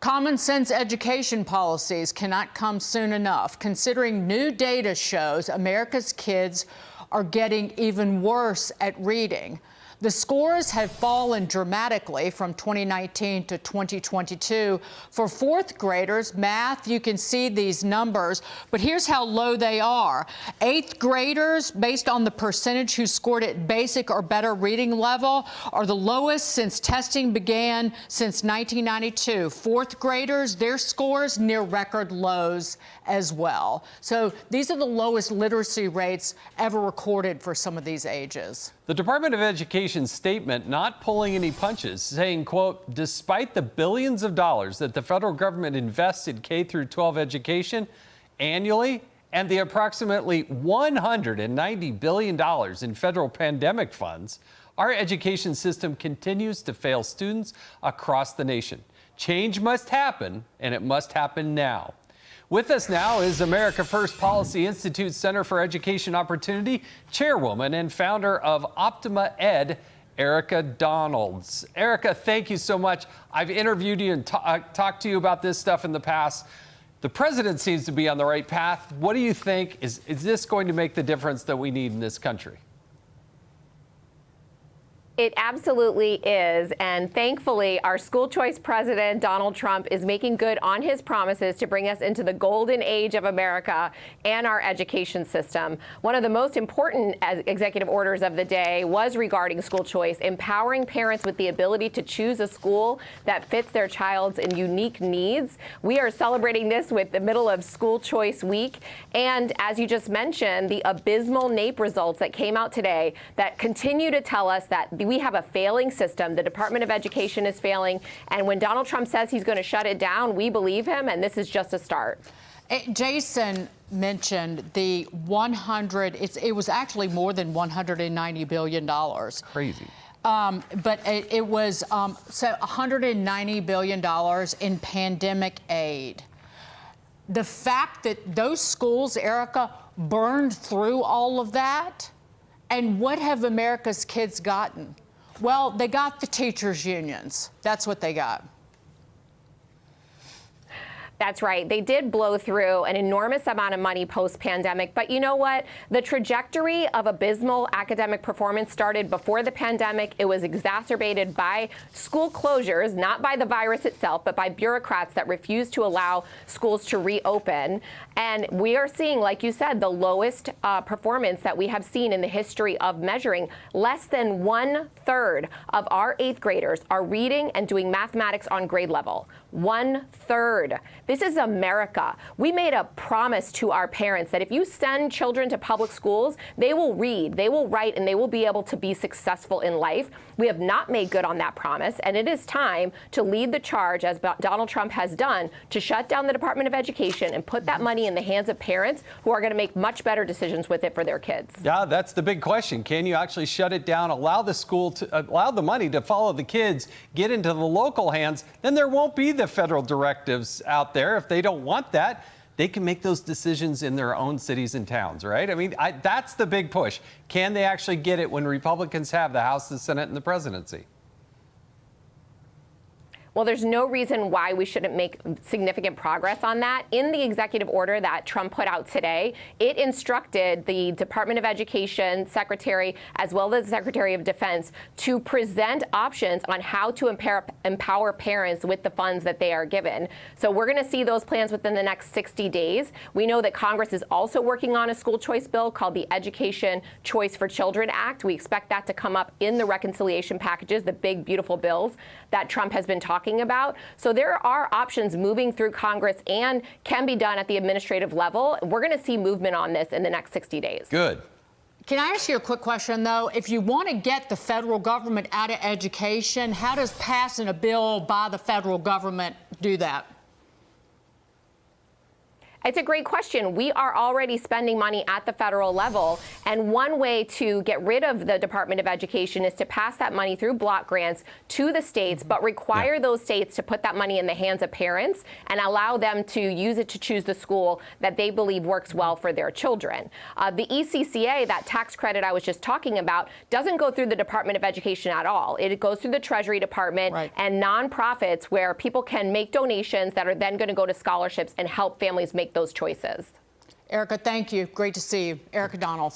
Common sense education policies cannot come soon enough, considering new data shows America's kids are getting even worse at reading. The scores have fallen dramatically from 2019 to 2022. For fourth graders, math, you can see these numbers, but here's how low they are. Eighth graders, based on the percentage who scored at basic or better reading level, are the lowest since testing began since 1992. Fourth graders, their scores near record lows as well. So these are the lowest literacy rates ever recorded for some of these ages. The Department of Education's statement not pulling any punches, saying, quote, despite the billions of dollars that the federal government invests in K through 12 education annually and the approximately $190 billion in federal pandemic funds, our education system continues to fail students across the nation. Change must happen, and it must happen now. With us now is America First Policy Institute Center for Education Opportunity chairwoman and founder of Optima Ed, Erika Donalds. Erika, thank you so much. I've interviewed you and talked to you about this stuff in the past. The president seems to be on the right path. What do you think? Is this going to make the difference that we need in this country? It absolutely is, and thankfully, our school choice president, Donald Trump, is making good on his promises to bring us into the golden age of America and our education system. One of the most important executive orders of the day was regarding school choice, empowering parents with the ability to choose a school that fits their child's unique needs. We are celebrating this with the middle of School Choice Week, and as you just mentioned, the abysmal NAEP results that came out today that continue to tell us that we have a failing system. The Department of Education is failing. And when Donald Trump says he's going to shut it down, we believe him, and this is just a start. Jason mentioned the 100, it was actually more than $190 billion. Crazy. But it was so $190 billion in pandemic aid. The fact that those schools, Erika, burned through all of that, and what have America's kids gotten? Well, they got the teachers' unions. That's what they got. That's right. They did blow through an enormous amount of money post-pandemic. But you know what? The trajectory of abysmal academic performance started before the pandemic. It was exacerbated by school closures, not by the virus itself, but by bureaucrats that refused to allow schools to reopen. And we are seeing, like you said, the lowest performance that we have seen in the history of measuring. Less than 1/3 of our eighth graders are reading and doing mathematics on grade level. 1/3. This is America. We made a promise to our parents that if you send children to public schools, they will read, they will write, and they will be able to be successful in life. We have not made good on that promise, and it is time to lead the charge, as Donald Trump has done, to shut down the Department of Education and put that money in the hands of parents who are going to make much better decisions with it for their kids. Yeah, that's the big question. Can you actually shut it down, allow the school to allow the money to follow the kids, get into the local hands? Then there won't be the federal directives out there. If they don't want that, they can make those decisions in their own cities and towns, right? I mean, that's the big push. Can they actually get it when Republicans have the House, the Senate, and the presidency? Well, there's no reason why we shouldn't make significant progress on that. In the executive order that Trump put out today, it instructed the Department of Education Secretary, as well as the Secretary of Defense, to present options on how to empower parents with the funds that they are given. So we're going to see those plans within the next 60 days. We know that Congress is also working on a school choice bill called the Education Choice for Children Act. We expect that to come up in the reconciliation packages, the big, beautiful bills that Trump has been talking about. So there are options moving through Congress and can be done at the administrative level. We're going to see movement on this in the next 60 days. Good. Can I ask you a quick question, though? If you want to get the federal government out of education, how does passing a bill by the federal government do that? It's a great question. We are already spending money at the federal level, and one way to get rid of the Department of Education is to pass that money through block grants to the states, but require those states to put that money in the hands of parents and allow them to use it to choose the school that they believe works well for their children. The ECCA, that tax credit I was just talking about, doesn't go through the Department of Education at all. It goes through the Treasury Department and nonprofits where people can make donations that are then going to go to scholarships and help families make those choices. Erika, thank you. Great to see you. Erika Donalds.